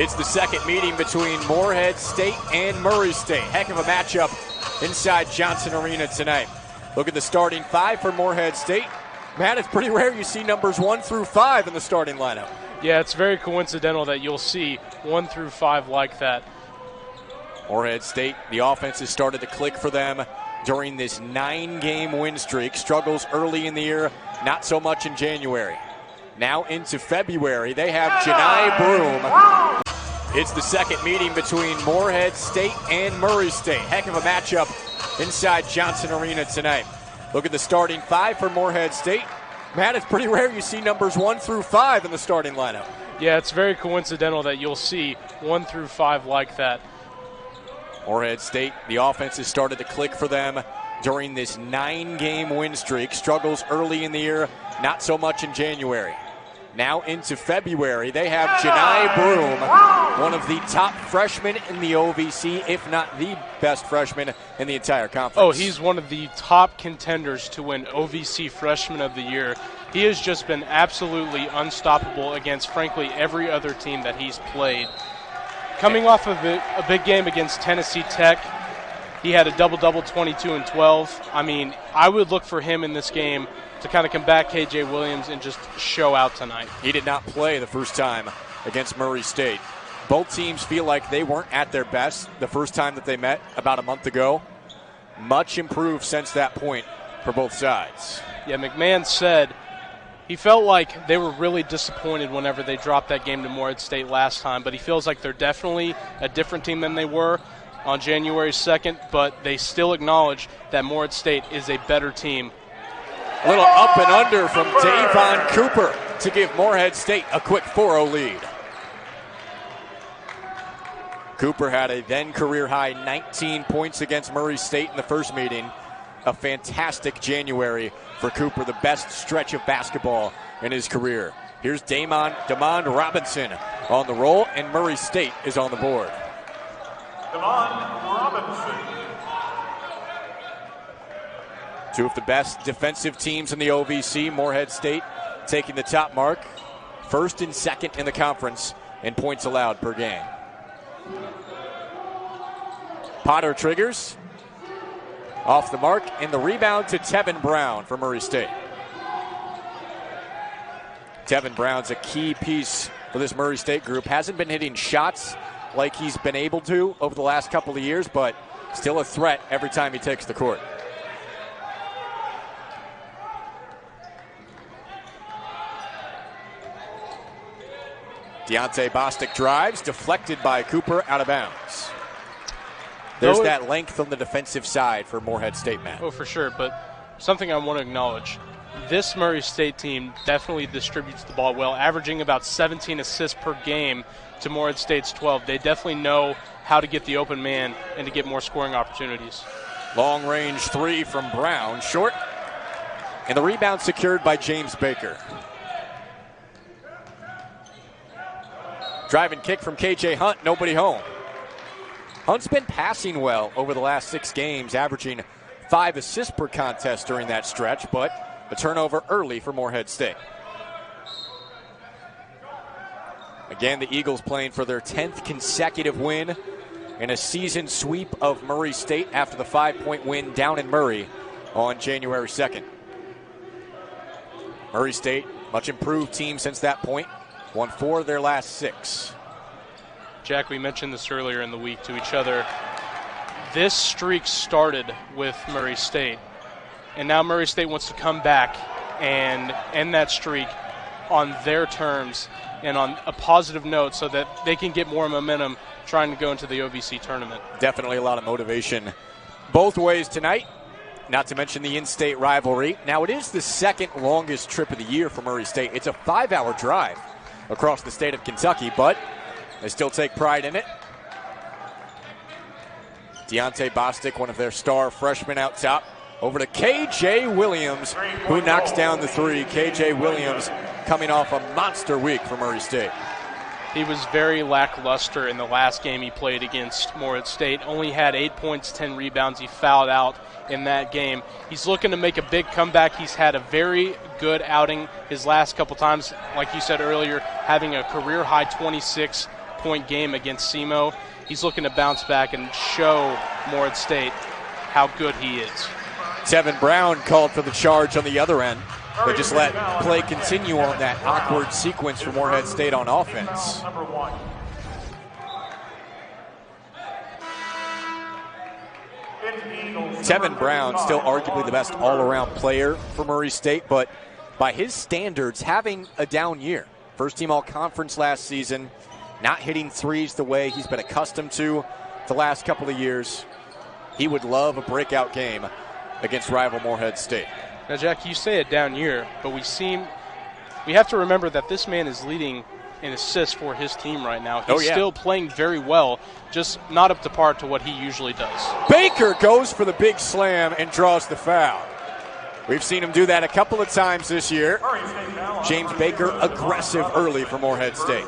It's the second meeting between Morehead State and Murray State. Heck of a matchup inside Johnson Arena tonight. Look at the starting five for Morehead State. Matt, it's pretty rare you see numbers 1 through 5 in the starting lineup. Yeah, it's very coincidental that you'll see 1 through 5 like that. Morehead State, the offense has started to click for them during this 9-game win streak. Struggles early in the year, not so much in January. Now into February, they have Janai Broom. It's the second meeting between Morehead State and Murray State. Heck of a matchup inside Johnson Arena tonight. Look at the starting five for Morehead State. Matt, it's pretty rare you see numbers 1 through 5 in the starting lineup. Yeah, it's very coincidental that you'll see 1 through 5 like that. Morehead State, the offense has started to click for them during this 9-game win streak. Struggles early in the year, not so much in January. Now into February, they have Janai Broom, one of the top freshmen in the OVC, if not the best freshman in the entire conference. Oh, he's one of the top contenders to win OVC Freshman of the Year. He has just been absolutely unstoppable against, frankly, every other team that he's played. Coming off of a big game against Tennessee Tech, he had a double-double, 22 and 12. I mean, I would look for him in this game to kind of combat KJ Williams and just show out tonight. He did not play the first time against Murray State. Both teams feel like they weren't at their best the first time that they met about a month ago. Much improved since that point for both sides. Yeah, McMahon said he felt like they were really disappointed whenever they dropped that game to Morehead State last time, but he feels like they're definitely a different team than they were on January 2nd, but they still acknowledge that Morehead State is a better team. A little up and under from Davon Cooper to give Morehead State a quick 4-0 lead. Cooper had a then career-high 19 points against Murray State in the first meeting. A fantastic January for Cooper, the best stretch of basketball in his career. Here's Damon Robinson on the roll, and Murray State is on the board. Damon Robinson. Two of the best defensive teams in the OVC. Morehead State taking the top mark, first and second in the conference in points allowed per game. Potter triggers. Off the mark, and the rebound to Tevin Brown for Murray State. Tevin Brown's a key piece for this Murray State group. Hasn't been hitting shots like he's been able to over the last couple of years, but still a threat every time he takes the court. Deontay Bostic drives, deflected by Cooper, out of bounds. There's that length on the defensive side for Morehead State, Matt. Oh, for sure, but something I want to acknowledge. This Murray State team definitely distributes the ball well, averaging about 17 assists per game to Morehead State's 12. They definitely know how to get the open man and to get more scoring opportunities. Long-range three from Brown, short, and the rebound secured by James Baker. Drive and kick from KJ Hunt, nobody home. Hunt's been passing well over the last 6 games, averaging 5 assists per contest during that stretch, but a turnover early for Morehead State. Again, the Eagles playing for their 10th consecutive win and a season sweep of Murray State after the 5-point win down in Murray on January 2nd. Murray State, much improved team since that point, won 4 of their last 6. Jack, we mentioned this earlier in the week to each other. This streak started with Murray State, and now Murray State wants to come back and end that streak on their terms and on a positive note so that they can get more momentum trying to go into the OVC tournament. Definitely a lot of motivation both ways tonight, not to mention the in-state rivalry. Now, it is the second longest trip of the year for Murray State. It's a 5-hour drive across the state of Kentucky, but they still take pride in it. Deontay Bostic, one of their star freshmen out top. Over to KJ Williams, who knocks down the three. KJ Williams coming off a monster week for Murray State. He was very lackluster in the last game he played against Morehead State. Only had 8 points, 10 rebounds. He fouled out in that game. He's looking to make a big comeback. He's had a very good outing his last couple times. Like you said earlier, having a career-high 26 point game against SEMO. He's looking to bounce back and show Morehead State how good he is. Tevin Brown called for the charge on the other end. They just let play continue on that awkward sequence for Morehead State on offense. Number 1. Tevin Brown, still arguably the best all-around player for Murray State, but by his standards, having a down year. First team all-conference last season, not hitting threes the way he's been accustomed to the last couple of years. He would love a breakout game against rival Morehead State. Now, Jack, you say a down year, but we have to remember that this man is leading in assists for his team right now. He's still playing very well, just not up to par to what he usually does. Baker goes for the big slam and draws the foul. We've seen him do that a couple of times this year. James Baker aggressive early for Morehead State.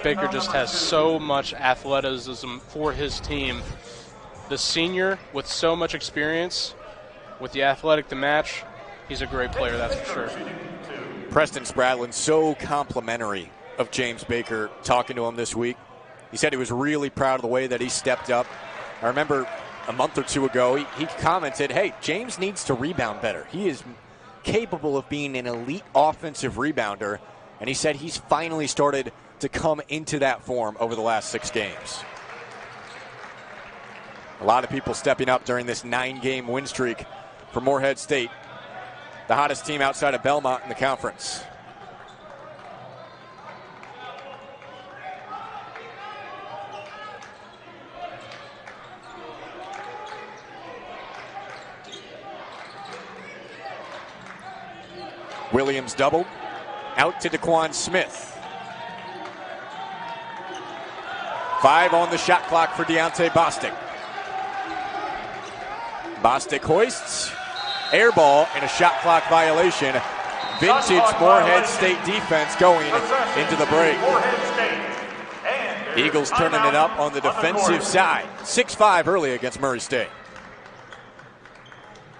Baker just has so much athleticism for his team. The senior with so much experience, with the athletic to match, he's a great player, that's for sure. Preston Spradlin, so complimentary of James Baker, talking to him this week. He said he was really proud of the way that he stepped up. I remember a month or two ago, he commented, hey, James needs to rebound better. He is capable of being an elite offensive rebounder, and he said he's finally started to come into that form over the last 6 games. A lot of people stepping up during this 9-game win streak for Morehead State, the hottest team outside of Belmont in the conference. Williams doubled. Out to Daquan Smith. 5 on the shot clock for Deontay Bostic. Bostic hoists. Air ball and a shot clock violation. Vintage Morehead State defense going into the break. Eagles turning it up on the defensive side. 6-5 early against Murray State.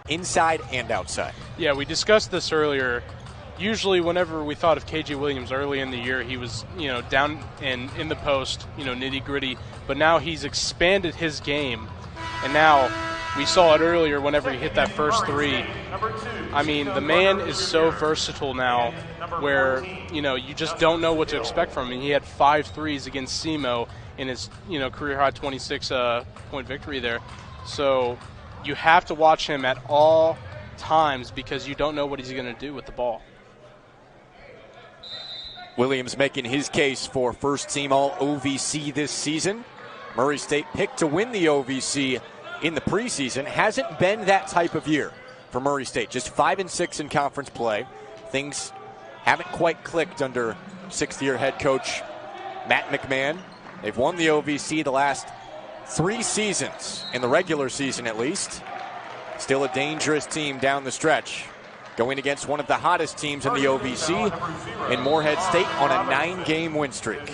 Inside and outside. Yeah, we discussed this earlier. Usually whenever we thought of KJ Williams early in the year, he was, down and in the post, nitty-gritty. But now he's expanded his game. And now we saw it earlier whenever he hit that first 3. I mean, the man is so versatile now where, you just don't know what to expect from him. He had 5 threes against SEMO in his, career-high 26-point victory there. So you have to watch him at all times because you don't know what he's going to do with the ball. Williams making his case for first-team All-OVC this season. Murray State picked to win the OVC in the preseason. Hasn't been that type of year for Murray State. Just 5-6 in conference play. Things haven't quite clicked under 6th-year head coach Matt McMahon. They've won the OVC the last 3 seasons, in the regular season at least. Still a dangerous team down the stretch, going against one of the hottest teams in the OVC in Morehead State on a 9-game win streak.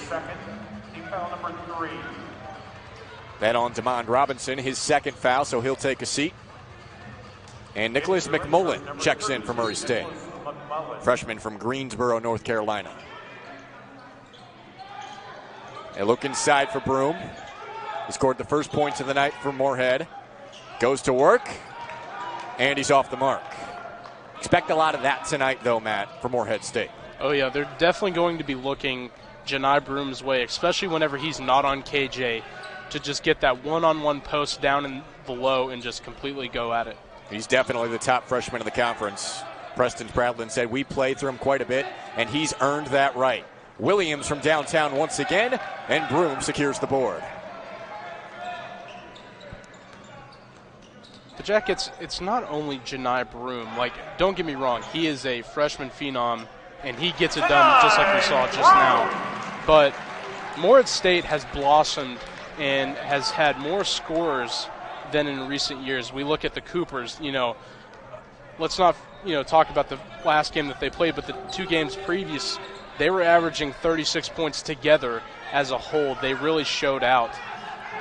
That on DeMond Robinson, his second foul, so he'll take a seat. And Nicholas McMullen checks in for Murray State, freshman from Greensboro, North Carolina. A look inside for Broom. He scored the first points of the night for Morehead. Goes to work, and he's off the mark. Expect a lot of that tonight, though, Matt, for Morehead State. Oh, yeah, they're definitely going to be looking Janai Broom's way, especially whenever he's not on KJ, to just get that one-on-one post down in the low and just completely go at it. He's definitely the top freshman in the conference. Preston Spradlin said we played through him quite a bit, and he's earned that right. Williams from downtown once again, and Broom secures the board. But Jack, it's not only Janai Broom. Like, don't get me wrong, he is a freshman phenom, and he gets it done just like we saw just now. But Morehead State has blossomed and has had more scorers than in recent years. We look at the Coopers, let's not, talk about the last game that they played, but the 2 games previous, they were averaging 36 points together as a whole. They really showed out.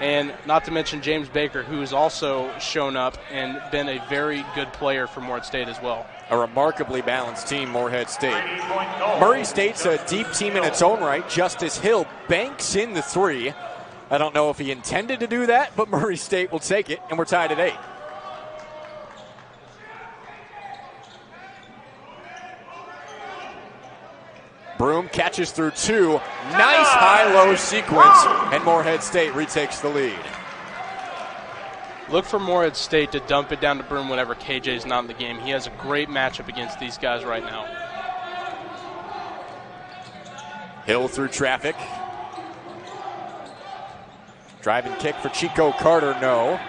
And not to mention James Baker, who has also shown up and been a very good player for Morehead State as well. A remarkably balanced team, Morehead State. Murray State's a deep team in its own right. Justice Hill banks in the three. I don't know if he intended to do that, but Murray State will take it, and we're tied at 8. Broom catches through 2. Nice high-low sequence, and Morehead State retakes the lead. Look for Morehead State to dump it down to Broom whenever KJ's not in the game. He has a great matchup against these guys right now. Hill through traffic. Driving kick for Chico Carter, no.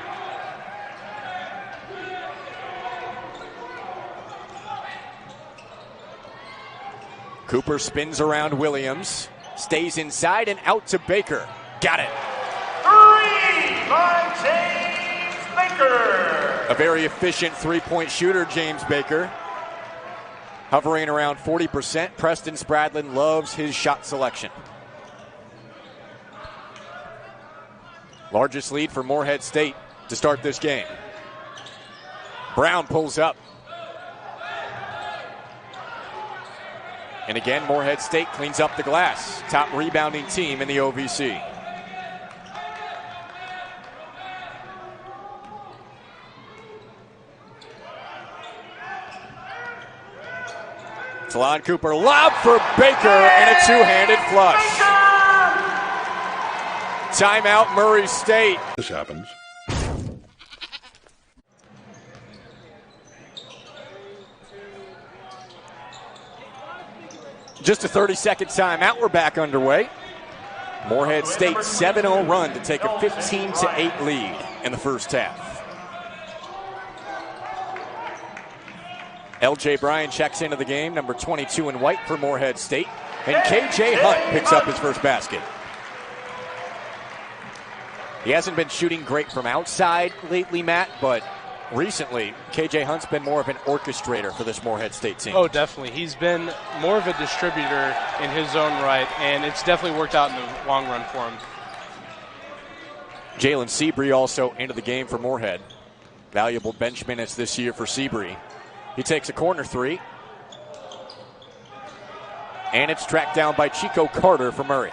Cooper spins around Williams, stays inside and out to Baker. Got it. 3 by James Baker. A very efficient three-point shooter, James Baker. Hovering around 40%. Preston Spradlin loves his shot selection. Largest lead for Morehead State to start this game. Brown pulls up. And again, Morehead State cleans up the glass. Top rebounding team in the OVC. Talon Cooper lob for Baker and a two-handed flush. Timeout, Murray State. This happens. Just a 30-second timeout. We're back underway. Morehead State 7-0 run to take a 15-8 lead in the first half. L.J. Bryan checks into the game, number 22 in white for Morehead State. And K.J. Hunt picks up his first basket. He hasn't been shooting great from outside lately, Matt, but recently, K.J. Hunt's been more of an orchestrator for this Morehead State team. Oh, definitely. He's been more of a distributor in his own right, and it's definitely worked out in the long run for him. Jalen Seabree also into the game for Morehead. Valuable bench minutes this year for Seabree. He takes a corner three. And it's tracked down by Chico Carter for Murray.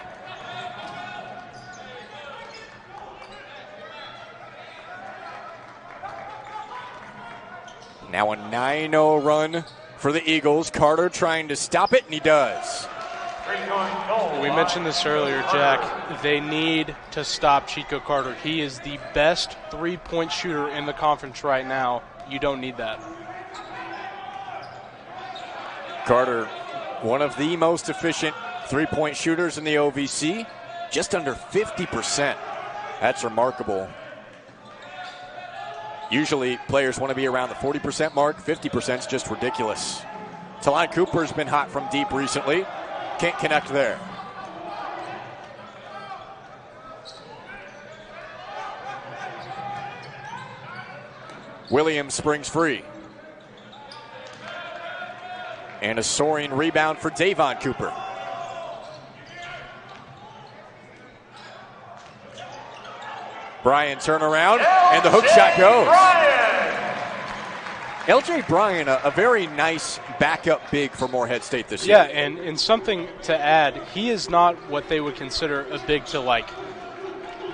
Now a 9-0 run for the Eagles. Carter trying to stop it, and he does. We mentioned this earlier, Jack. They need to stop Chico Carter. He is the best three-point shooter in the conference right now. You don't need that. Carter, one of the most efficient three-point shooters in the OVC, just under 50%. That's remarkable. Usually players want to be around the 40% mark. 50% is just ridiculous. Talon Cooper's been hot from deep recently. Can't connect there. Williams springs free. And a soaring rebound for Davon Cooper. Bryan turnaround, and the hook shot goes. L.J. Bryan, a very nice backup big for Morehead State this year. Yeah, and something to add, he is not what they would consider a big to, like,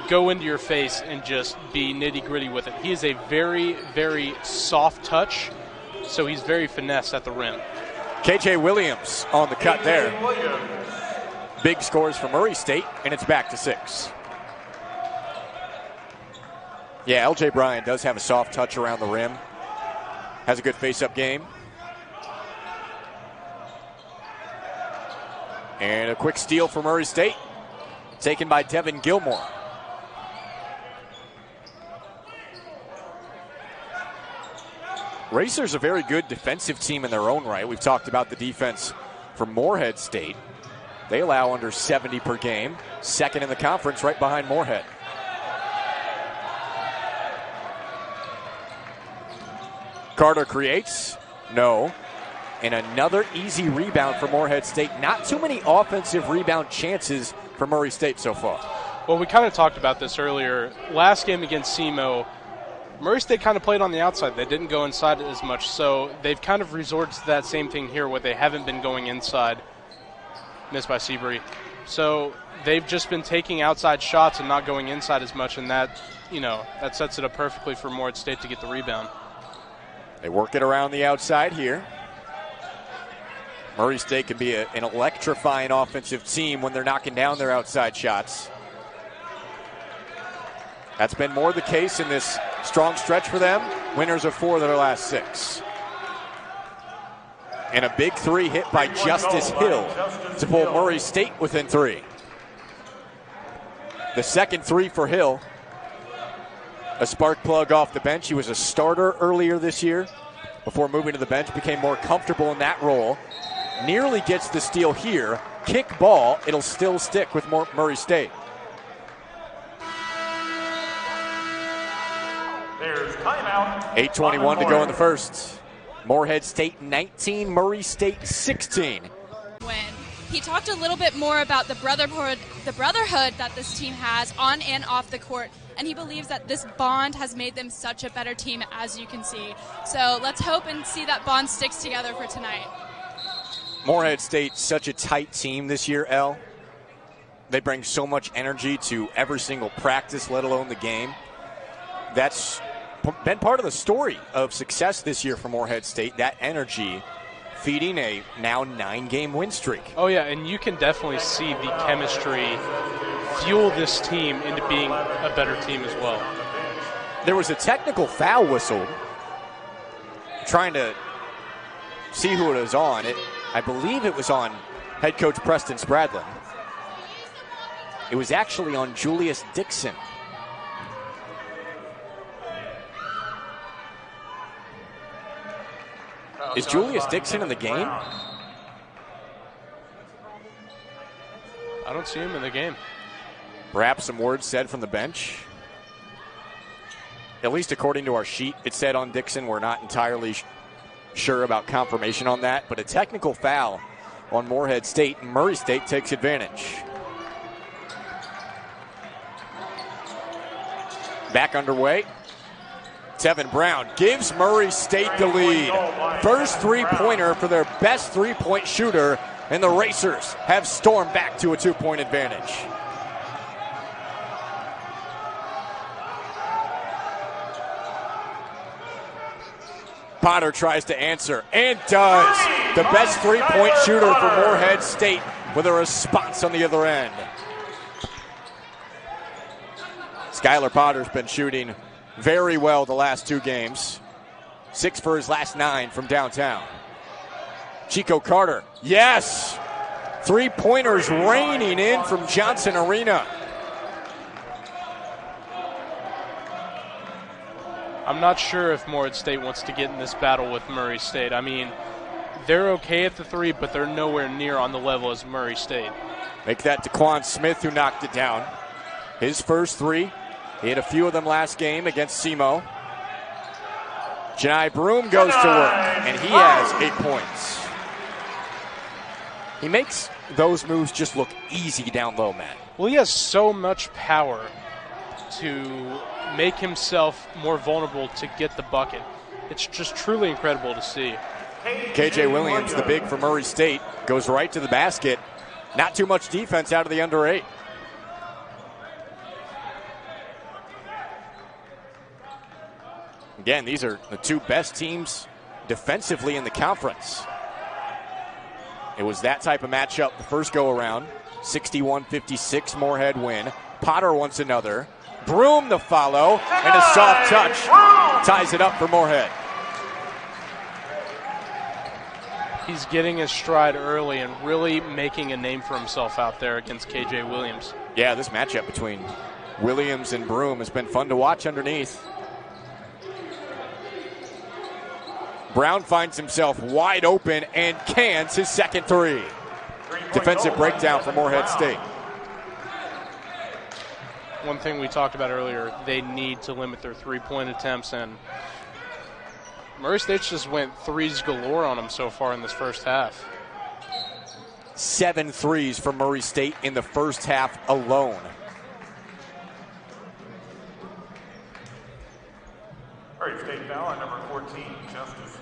go into your face and just be nitty-gritty with it. He is a very, very soft touch, so he's very finesse at the rim. K.J. Williams on the cut there. Big scores for Murray State, and it's back to 6. Yeah, L.J. Bryan does have a soft touch around the rim. Has a good face-up game. And a quick steal for Murray State. Taken by Devin Gilmore. Racers a very good defensive team in their own right. We've talked about the defense for Morehead State. They allow under 70 per game. Second in the conference, right behind Morehead. Carter creates. No. And another easy rebound for Morehead State. Not too many offensive rebound chances for Murray State so far. Well, we kind of talked about this earlier. Last game against SEMO, Murray State kind of played on the outside. They didn't go inside as much, so they've kind of resorted to that same thing here where they haven't been going inside. Missed by Seabury. So they've just been taking outside shots and not going inside as much, and that sets it up perfectly for Morehead State to get the rebound. They work it around the outside here. Murray State can be an electrifying offensive team when they're knocking down their outside shots. That's been more the case in this strong stretch for them. Winners of 4 of their last 6. And a big 3 hit by Justice Hill to pull Murray State within 3. The second 3 for Hill. A spark plug off the bench. He was a starter earlier this year. Before moving to the bench, became more comfortable in that role. Nearly gets the steal here. Kick ball. It'll still stick with Murray State. There's timeout. 8:21 to go in the first. Morehead State 19, Murray State 16. He talked a little bit more about the brotherhood that this team has on and off the court, and he believes that this bond has made them such a better team, as you can see. So let's hope and see that bond sticks together for tonight. Morehead State, such a tight team this year, Elle. They bring so much energy to every single practice, let alone the game. That's been part of the story of success this year for Morehead State, that energy feeding a now 9-game win streak. Oh, yeah, and you can definitely see the chemistry fuel this team into being a better team as well. There was a technical foul whistled. Trying to see who it was on. I believe it was on head coach Preston Spradlin. It was actually on Julius Dixon. Is Julius Dixon in the game? I don't see him in the game. Perhaps some words said from the bench. At least according to our sheet, it said on Dixon. We're not entirely sure about confirmation on that, but a technical foul on Morehead State, and Murray State takes advantage. Back underway. Tevin Brown gives Murray State the lead. First three-pointer for their best three-point shooter, and the Racers have stormed back to a 2-point advantage. Potter tries to answer, and does. The best three-point shooter for Morehead State with a response on the other end. Skylar Potter's been shooting very well the last 2 games. 6 for his last 9 from downtown. Chico Carter, yes! 3-pointers raining in from Johnson Arena. I'm not sure if Morehead State wants to get in this battle with Murray State. I mean, they're okay at the 3, but they're nowhere near on the level as Murray State. Make that Daquan Smith, who knocked it down. His first 3. He had a few of them last game against SEMO. Janai Broom goes to work, and he has 8 points. He makes those moves just look easy down low, Matt. Well, he has so much power to make himself more vulnerable to get the bucket. It's just truly incredible to see. KJ Williams, the big for Murray State, goes right to the basket. Not too much defense out of the under 8. Again, these are the 2 best teams defensively in the conference. It was that type of matchup the first go-around. 61-56 Morehead win. Potter wants another. Broom the follow, and a soft touch ties it up for Morehead. He's getting his stride early and really making a name for himself out there against KJ Williams. Yeah, this matchup between Williams and Broom has been fun to watch underneath. Brown finds himself wide open and cans his second 3. Defensive breakdown for Morehead State. One thing we talked about earlier, they need to limit their 3-point attempts, and Murray State just went 3s galore on them so far in this first half. 7 threes for Murray State in the first half alone. Murray State foul on number 14, Justice.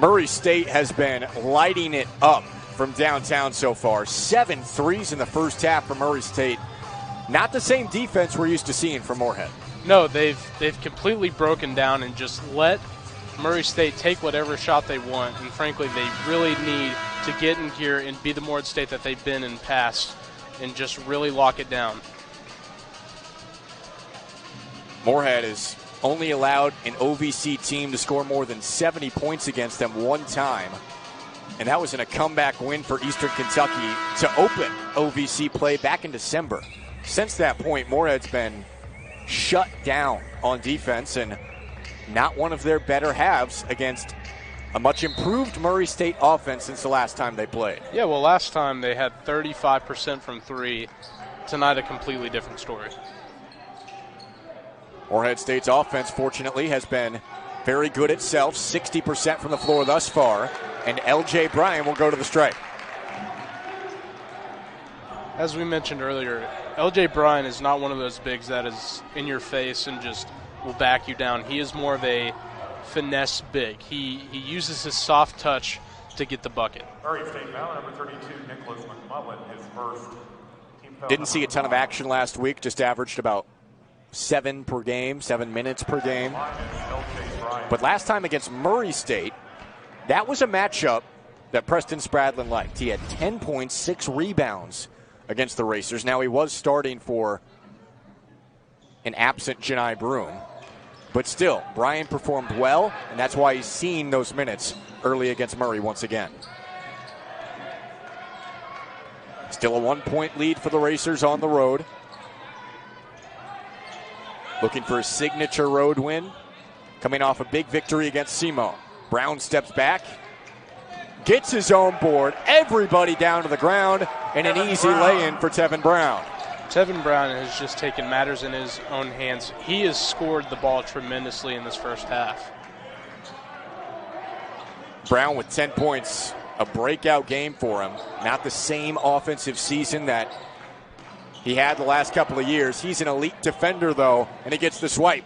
Murray State has been lighting it up from downtown so far. 7 threes in the first half for Murray State. Not the same defense we're used to seeing from Morehead. No, they've completely broken down and just let Murray State take whatever shot they want. And frankly, they really need to get in here and be the Morehead State that they've been in past and just really lock it down. Morehead has only allowed an OVC team to score more than 70 points against them one time. And that was in a comeback win for Eastern Kentucky to open OVC play back in December. Since that point, Morehead's been shut down on defense and not one of their better halves against a much improved Murray State offense since the last time they played. Yeah, well, last time they had 35% from three. Tonight, a completely different story. Morehead State's offense, fortunately, has been very good itself, 60% from the floor thus far, and L.J. Bryan will go to the strike. As we mentioned earlier, L.J. Bryan is not one of those bigs that is in your face and just will back you down. He is more of a finesse big. He uses his soft touch to get the bucket. Murray State foul number 32, Nicholas McMullen, his first team foul. Didn't see a ton of action last week, just averaged about 7 per game, 7 minutes per game. But last time against Murray State, that was a matchup that Preston Spradlin liked. He had 10 points, 6 rebounds against the Racers. Now he was starting for an absent Janai Broom. But still, Bryan performed well, and that's why he's seen those minutes early against Murray once again. Still a 1-point lead for the Racers on the road. Looking for a signature road win. Coming off a big victory against SEMO. Brown steps back. Gets his own board. Everybody down to the ground. And an easy lay-in for Tevin Brown. Tevin Brown has just taken matters in his own hands. He has scored the ball tremendously in this first half. Brown with 10 points. A breakout game for him. Not the same offensive season that he had the last couple of years. He's an elite defender, though, and he gets the swipe.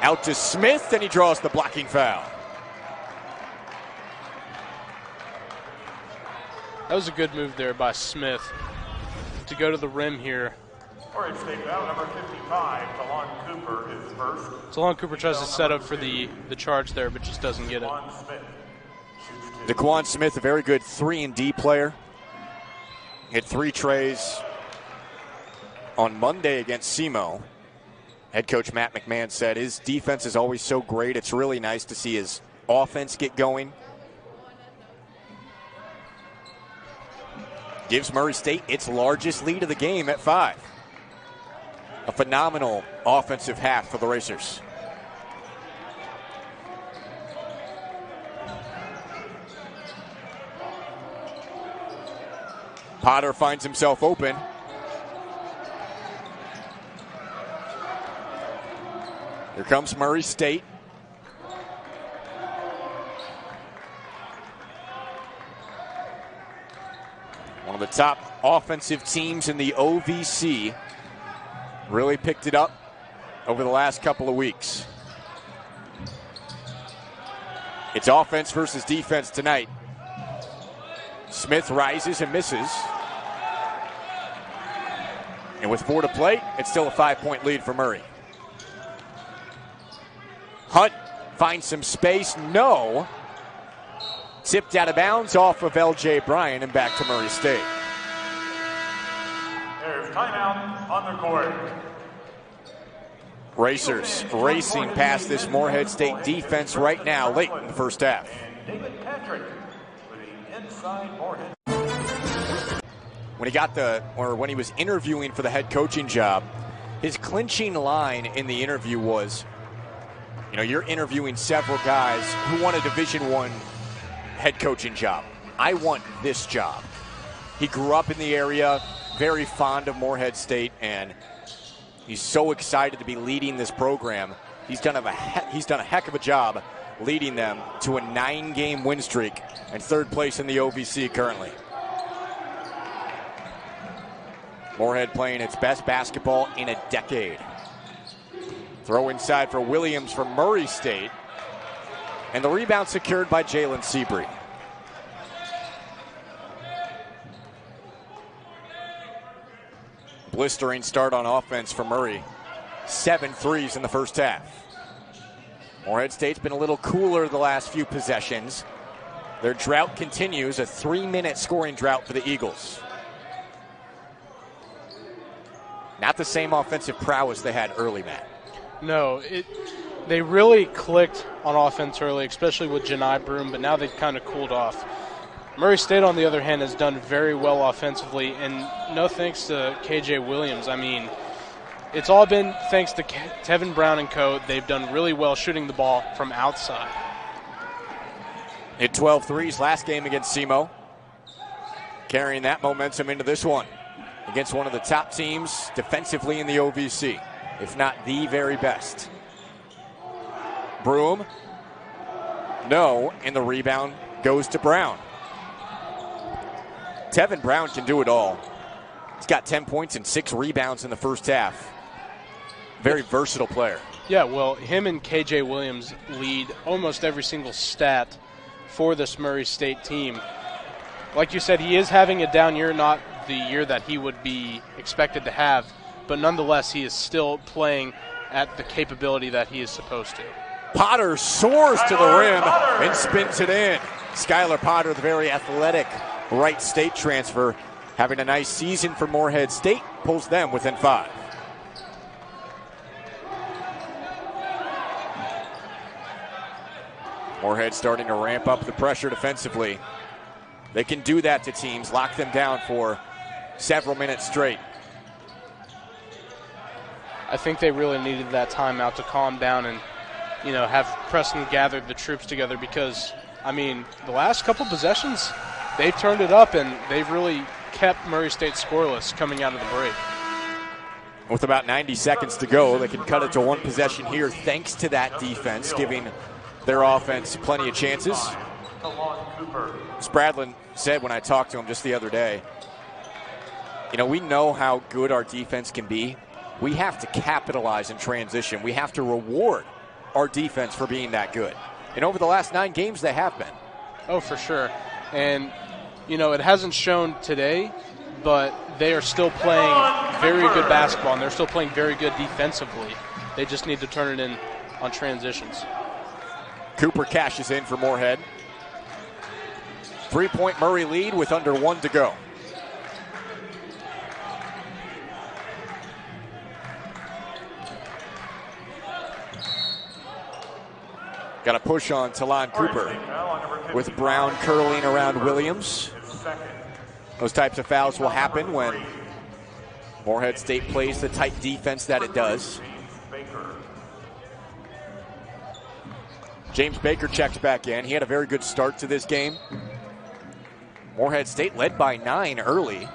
Out to Smith, and he draws the blocking foul. That was a good move there by Smith to go to the rim here. Murray State foul number 55, Talon Cooper, his first. Talon Cooper tries to set up for the charge there, but just doesn't get it. DeQuan Smith, a very good 3-and-D player. Hit 3 trays on Monday against SEMO. Head coach Matt McMahon said his defense is always so great. It's really nice to see his offense get going. Gives Murray State its largest lead of the game at 5. A phenomenal offensive half for the Racers. Potter finds himself open. Here comes Murray State. One of the top offensive teams in the OVC. Really picked it up over the last couple of weeks. It's offense versus defense tonight. Smith rises and misses. And with 4 to play, it's still a 5-point lead for Murray. Hunt finds some space. No. Tipped out of bounds off of L.J. Bryan and back to Murray State. There's timeout on the court. Racers racing past this Morehead State defense right now, late in the first half. And David Patrick with the inside Morehead. When he was interviewing for the head coaching job, his clinching line in the interview was, you're interviewing several guys who want a Division I head coaching job. I want this job. He grew up in the area, very fond of Morehead State, and he's so excited to be leading this program. He's done a heck of a job leading them to a 9-game win streak and third place in the OVC currently. Morehead playing its best basketball in a decade. Throw inside for Williams from Murray State. And the rebound secured by Jalen Seabury. Blistering start on offense for Murray. 7 threes in the first half. Morehead State's been a little cooler the last few possessions. Their drought continues, a 3-minute scoring drought for the Eagles. Not the same offensive prowess they had early, Matt. No, they really clicked on offense early, especially with Janai Broom, but now they've kind of cooled off. Murray State, on the other hand, has done very well offensively, and no thanks to KJ Williams. I mean, it's all been thanks to Tevin Brown and co. They've done really well shooting the ball from outside. Hit 12 threes last game against SEMO. Carrying that momentum into this one against one of the top teams defensively in the OVC, if not the very best. Broom, no, and the rebound goes to Brown. Tevin Brown can do it all. He's got 10 points and 6 rebounds in the first half. Very versatile player. Yeah, well, him and KJ Williams lead almost every single stat for this Murray State team. Like you said, he is having a down year, not the year that he would be expected to have, but nonetheless, he is still playing at the capability that he is supposed to. Potter soars to the rim and spins it in. Skylar Potter, the very athletic Wright State transfer, having a nice season for Morehead State, pulls them within 5. Morehead starting to ramp up the pressure defensively. They can do that to teams, lock them down for several minutes straight. I think they really needed that timeout to calm down and, have Preston gather the troops together because, the last couple possessions, they've turned it up and they've really kept Murray State scoreless coming out of the break. With about 90 seconds to go, they can cut it to one possession here thanks to that defense, giving their offense plenty of chances. Spradlin said when I talked to him just the other day, we know how good our defense can be. We have to capitalize in transition. We have to reward our defense for being that good. And over the last 9 games, they have been. Oh, for sure. And, it hasn't shown today, but they are still playing very good basketball, and they're still playing very good defensively. They just need to turn it in on transitions. Cooper cashes in for Morehead. 3-point Murray lead with under 1 to go. Got a push on Talon Cooper with Brown curling around Williams. Those types of fouls will happen when Morehead State plays the tight defense that it does. James Baker checks back in. He had a very good start to this game. Morehead State led by 9 early,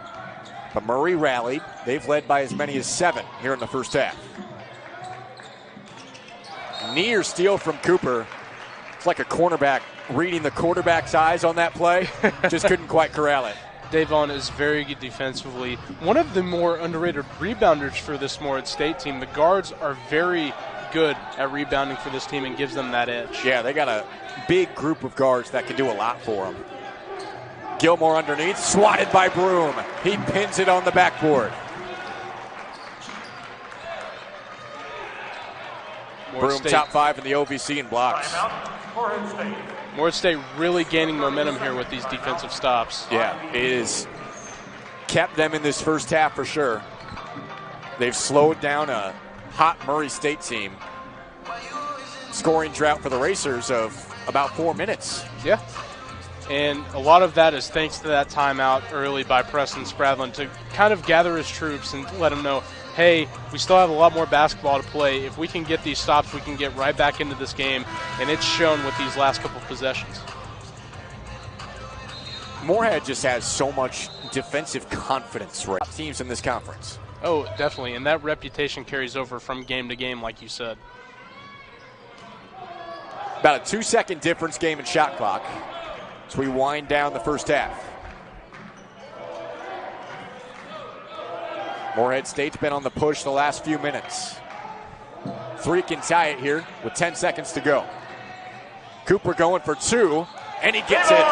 but Murray rallied. They've led by as many as 7 here in the first half. Near steal from Cooper. It's like a cornerback reading the quarterback's eyes on that play. Just couldn't quite corral it. Davon is very good defensively. One of the more underrated rebounders for this Morehead State team. The guards are very good at rebounding for this team and gives them that edge. Yeah, they got a big group of guards that can do a lot for them. Gilmore underneath, swatted by Broom. He pins it on the backboard. Broom top 5 in the OVC in blocks. Morehead State really gaining momentum here with these defensive stops. Yeah, it has kept them in this first half for sure. They've slowed down a hot Murray State team. Scoring drought for the Racers of about 4 minutes. Yeah. And a lot of that is thanks to that timeout early by Preston Spradlin to kind of gather his troops and let them know, hey, we still have a lot more basketball to play. If we can get these stops, we can get right back into this game. And it's shown with these last couple of possessions. Morehead just has so much defensive confidence, right? Teams in this conference. Oh, definitely. And that reputation carries over from game to game, like you said. About a 2-second difference game in shot clock as we wind down the first half. Morehead State's been on the push the last few minutes. 3 can tie it here with 10 seconds to go. Cooper going for 2, and he gets it.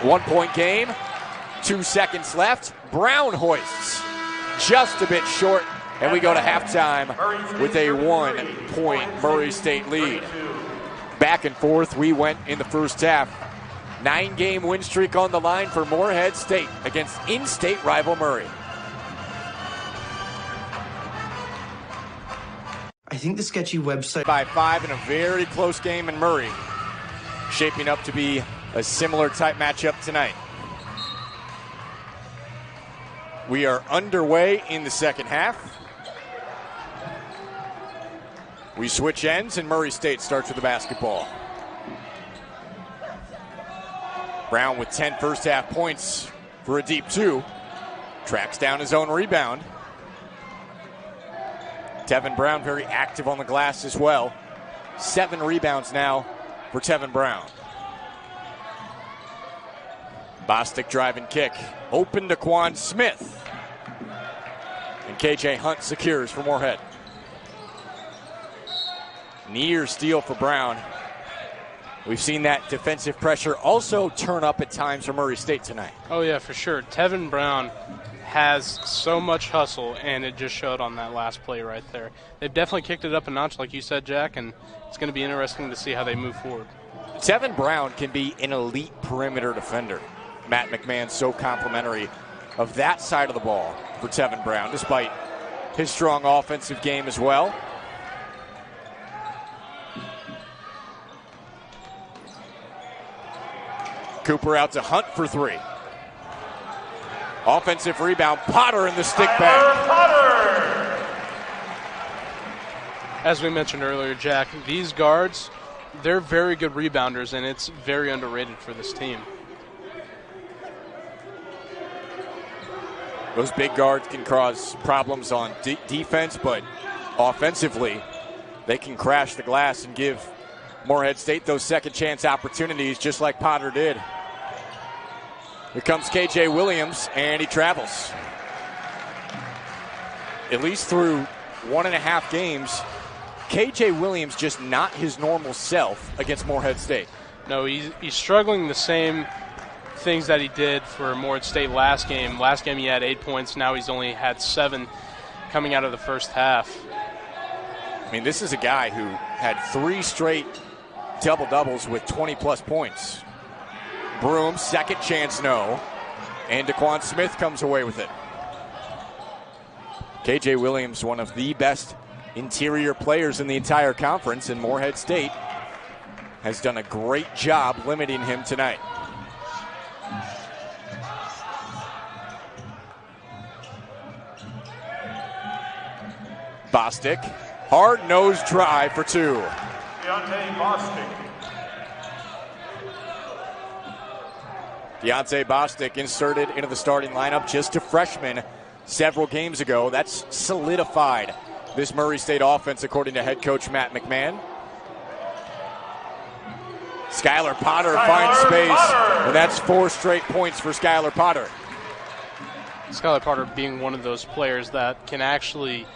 1-point game, 2 seconds left. Brown hoists just a bit short, and we go to halftime with a 1-point Murray State lead. Back and forth we went in the first half. 9-game win streak on the line for Morehead State against in-state rival Murray. I think the sketchy website By 5 in a very close game in Murray. Shaping up to be a similar type matchup tonight. We are underway in the second half. We switch ends and Murray State starts with the basketball. Brown with 10 first half points for a deep 2. Tracks down his own rebound. Tevin Brown very active on the glass as well. 7 rebounds now for Tevin Brown. Bostic drive and kick. Open to Quan Smith. And KJ Hunt secures for Morehead. Near steal for Brown. We've seen that defensive pressure also turn up at times for Murray State tonight. Oh, yeah, for sure. Tevin Brown has so much hustle, and it just showed on that last play right there. They've definitely kicked it up a notch, like you said, Jack, and it's going to be interesting to see how they move forward. Tevin Brown can be an elite perimeter defender. Matt McMahon's so complimentary of that side of the ball for Tevin Brown, despite his strong offensive game as well. Cooper out to Hunt for 3. Offensive rebound, Potter in the stick back. As we mentioned earlier, Jack, these guards, they're very good rebounders, and it's very underrated for this team. Those big guards can cause problems on defense, but offensively, they can crash the glass and give Morehead State those second chance opportunities, just like Potter did. Here comes KJ Williams, and he travels. At least through 1.5 games, KJ Williams just not his normal self against Morehead State. No, he's struggling the same things that he did for Morehead State last game. Last game he had 8 points. Now he's only had 7 coming out of the first half. I mean, this is a guy who had 3 straight double-doubles with 20-plus points. Broom, second chance, no. And DeQuan Smith comes away with it. KJ Williams, one of the best interior players in the entire conference, and Morehead State has done a great job limiting him tonight. Bostic, hard-nosed drive for 2. Deontay Bostic inserted into the starting lineup, just a freshman several games ago. That's solidified this Murray State offense, according to head coach Matt McMahon. Skylar Potter finds space, and that's 4 straight points for Skylar Potter. Skylar Potter being one of those players that can actually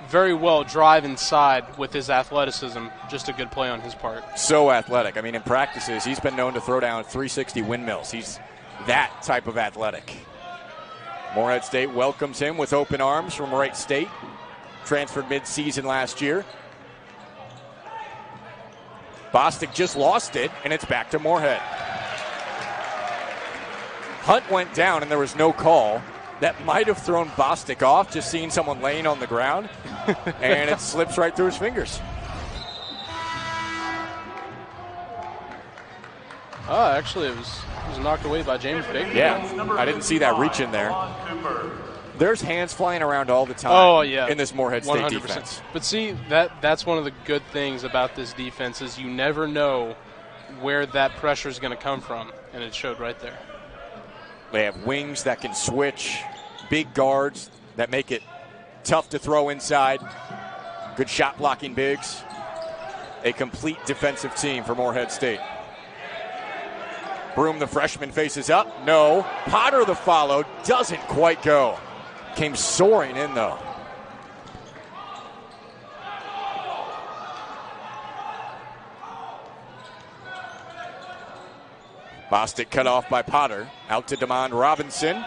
very well drive inside with his athleticism. Just a good play on his part. So athletic. I mean, in practices, he's been known to throw down 360 windmills. He's that type of athletic. Morehead State welcomes him with open arms from Wright State. Transferred mid-season last year. Bostic just lost it, and it's back to Morehead. Hunt went down, and there was no call. That might have thrown Bostic off, just seeing someone laying on the ground, and it slips right through his fingers. Oh, actually, it was knocked away by James Baker. Yeah, I didn't see that reach in there. There's hands flying around all the time in this Morehead State 100%. Defense. But see, that's one of the good things about this defense is you never know where that pressure is going to come from, and it showed right there. They have wings that can switch, big guards that make it tough to throw inside, good shot blocking bigs. a complete defensive team for Morehead State. Broom, the freshman, faces up. No. Potter, the follow, doesn't quite go. Came soaring in, though. Bostic cut off by Potter. Out to DeMond Robinson.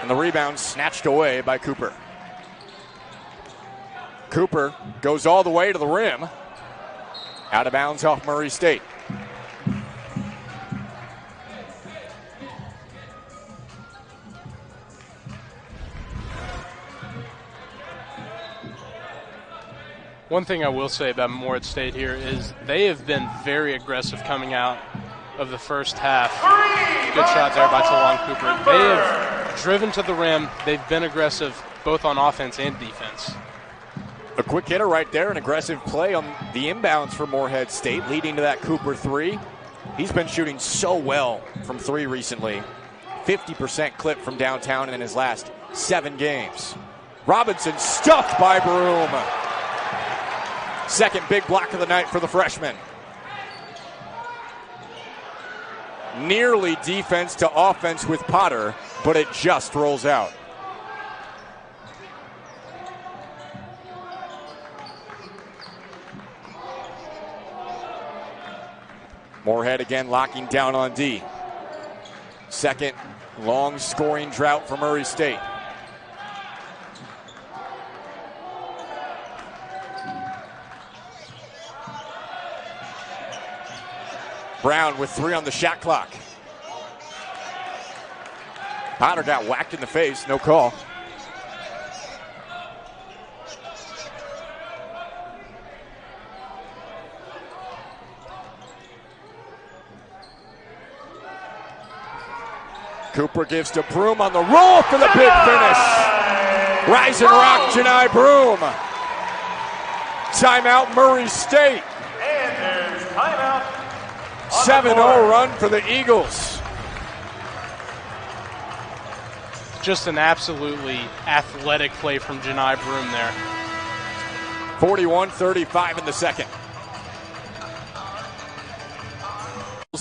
And the rebound snatched away by Cooper. Cooper goes all the way to the rim. Out of bounds off Murray State. One thing I will say about Morehead State here is they have been very aggressive coming out of the first half. Good shot there by Talon Cooper. They have driven to the rim. They've been aggressive both on offense and defense. A quick hitter right there, an aggressive play on the inbounds for Morehead State, leading to that Cooper three. He's been shooting so well from three recently. 50% clip from downtown in his last 7 games. Robinson stuffed by Broom. Second big block of the night for the freshman. Nearly defense to offense with Potter, but it just rolls out. Morehead again locking down on D. Second long scoring drought for Murray State. Brown with 3 on the shot clock. Potter got whacked in the face, no call. Cooper gives to Broom on the roll for the big finish. Rise and rock, Janai Broom. Timeout, Murray State. And there's timeout. 7-0 run for the Eagles. Just an absolutely athletic play from Janai Broom there. 41-35 in the second.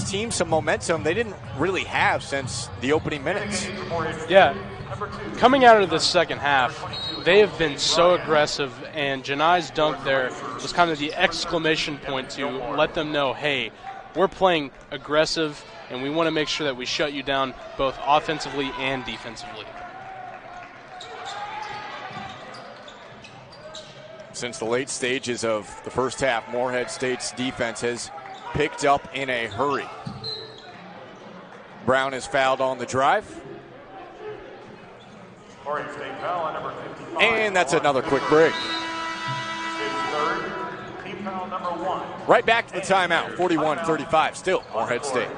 Team some momentum they didn't really have since the opening minutes. Yeah, coming out of the second half, they have been so aggressive, and Janai's dunk there was kind of the exclamation point to let them know, hey, we're playing aggressive, and we want to make sure that we shut you down both offensively and defensively. Since the late stages of the first half, Morehead State's defense has picked up in a hurry. Brown is fouled on the drive. And that's another quick break. Right back to the timeout, 41-35, still Morehead State.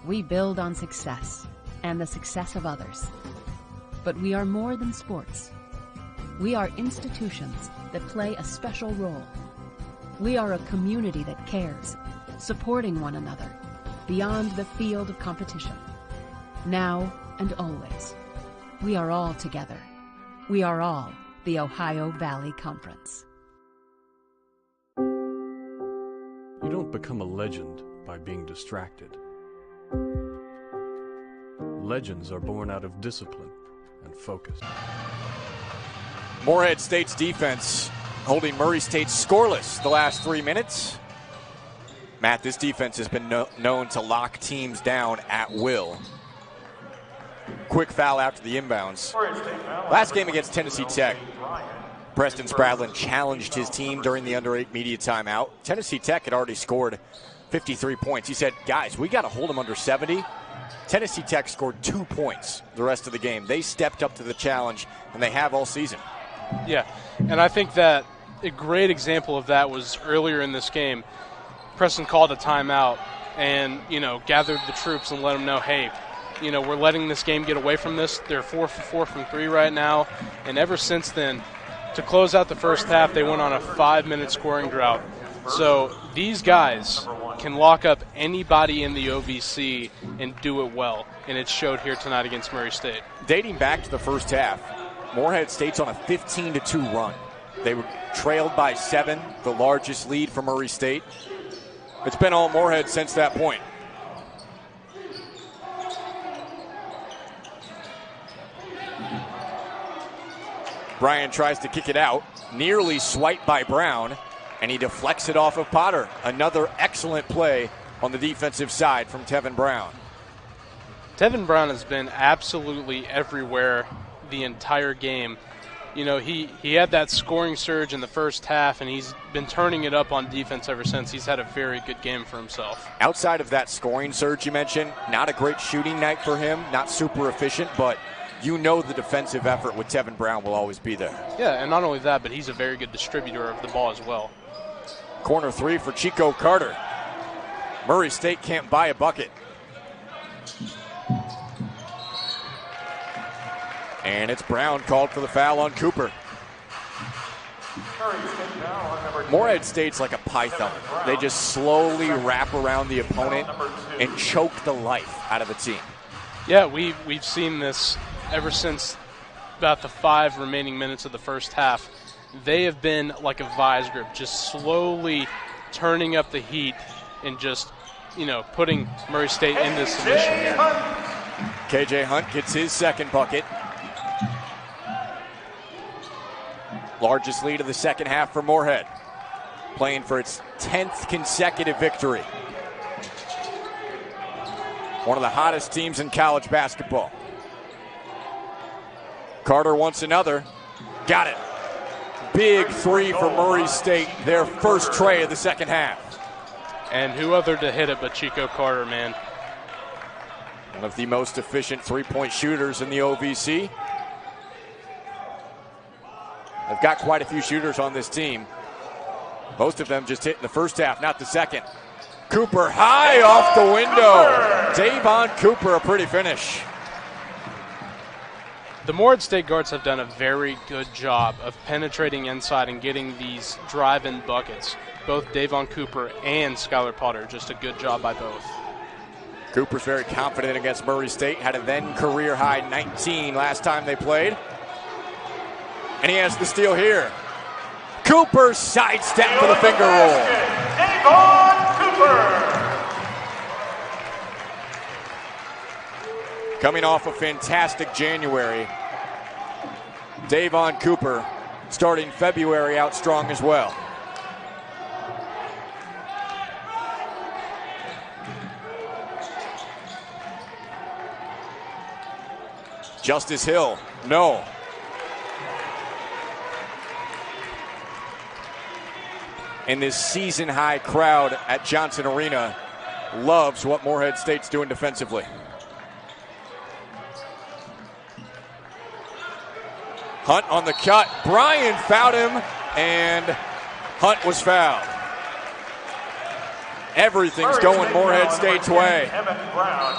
We build on success and the success of others. But we are more than sports. We are institutions that play a special role. We are a community that cares, supporting one another beyond the field of competition. Now and always, we are all together. We are all the Ohio Valley Conference. You don't become a legend by being distracted. Legends are born out of discipline and focus. Morehead State's defense holding Murray State scoreless the last 3 minutes. Matt, this defense has been known to lock teams down at will. Quick foul after the inbounds. Last game against Tennessee Tech, Preston Spradlin challenged his team during the under 8 media timeout. Tennessee Tech had already scored 53 points. He said, guys, we got to hold them under 70. Tennessee Tech scored 2 points the rest of the game. They stepped up to the challenge, and they have all season. Yeah, and I think that a great example of that was earlier in this game. Preston called a timeout and, gathered the troops and let them know, hey, we're letting this game get away from this. They're 4 for 4 from 3 right now. And ever since then, to close out the first half, they went on a 5-minute scoring drought. So these guys can lock up anybody in the OVC and do it well, and it showed here tonight against Murray State. Dating back to the first half, Morehead State's on a 15-2 run. They were trailed by 7, the largest lead for Murray State. It's been all Morehead since that point. Bryan tries to kick it out, nearly swiped by Brown, and he deflects it off of Potter. Another excellent play on the defensive side from Tevin Brown. Tevin Brown has been absolutely everywhere the entire game. You know, he had that scoring surge in the first half, and he's been turning it up on defense ever since. He's had a very good game for himself. Outside of that scoring surge you mentioned, not a great shooting night for him, not super efficient, but you know the defensive effort with Tevin Brown will always be there. Yeah, and not only that, but he's a very good distributor of the ball as well. Corner 3 for Chico Carter. Murray State can't buy a bucket. And it's Brown called for the foul on Cooper. Morehead State's like a python. They just slowly wrap around the opponent and choke the life out of the team. Yeah, we've seen this ever since about the 5 remaining minutes of the first half. They have been like a vice grip, just slowly turning up the heat and just, you know, putting Murray State into submission. KJ Hunt gets his second bucket. Largest lead of the second half for Morehead, playing for its 10th consecutive victory. One of the hottest teams in college basketball. Carter wants another. Got it. Big 3 for Murray State, their first tray of the second half. And who other to hit it but Chico Carter, man. One of the most efficient three-point shooters in the OVC. They've got quite a few shooters on this team. Most of them just hit in the first half, not the second. Cooper high off the window. Davon Cooper, a pretty finish. The Morehead State guards have done a very good job of penetrating inside and getting these drive-in buckets. Both Davon Cooper and Skylar Potter, just a good job by both. Cooper's very confident against Murray State. Had a then career-high 19 last time they played. And he has the steal here. Cooper sidestep for the finger roll. Davon Cooper. Coming off a fantastic January, Davon Cooper starting February out strong as well. Justice Hill, no. And this season-high crowd at Johnson Arena loves what Morehead State's doing defensively. Hunt on the cut. Bryan fouled him, and Hunt was fouled. Everything's going Morehead State's way. Evan Brown